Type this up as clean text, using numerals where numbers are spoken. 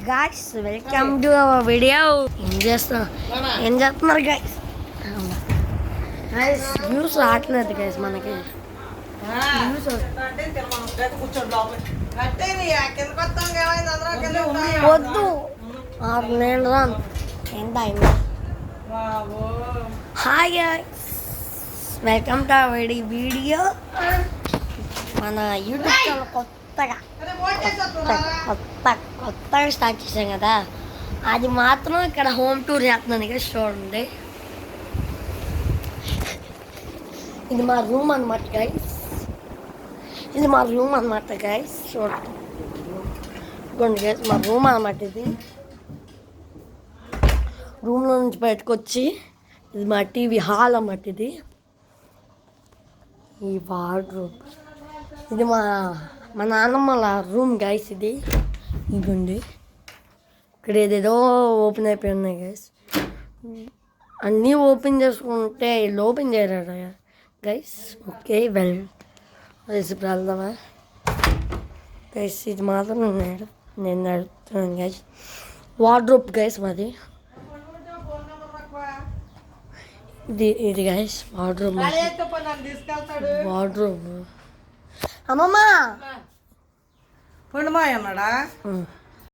Guys welcome to our video. ఏం చేస్తున్నారు guys? Guys views రావట్లేదు గైస్, మనకి వద్దు నేను రాను. ఎంత అయింది? Hi guys, welcome to our video. మన యూట్యూబ్ ఛానల్ కొత్తగా స్టార్ట్ చేసాం కదా, అది మాత్రం ఇక్కడ హోమ్ టూర్ చేస్తున్నాను కదా, చూడండి. ఇది మా రూమ్ అనమాట గైస్, చూడండి. ఇదిగోండి గైస్ మా రూమ్ అనమాట. ఇది రూమ్లో నుంచి బయటకు వచ్చి ఇది మా టీవీ హాల్ అన్నమాట. ఇది ఈ వార్డ్రోబ్, ఇది మా నాన్నమ్మల రూమ్ గైస్. ఇది ఇదిగోండి, ఇక్కడ ఏదేదో ఓపెన్ అయిపోయి ఉన్నాయి గైస్. అన్నీ ఓపెన్ చేసుకుంటే ఇల్లు ఓపెన్ చేయరా గైస్? ఓకే ఇప్పుడు వెళ్దామా గైస్? ఇది మాత్రం నేను నడుపుతున్నాను గైస్. వార్డ్రోబ్ గైస్ మాది. ఇది గైస్ వార్డ్రోబ్. అమ్మమ్మ పండుమాయ అన్నాడా?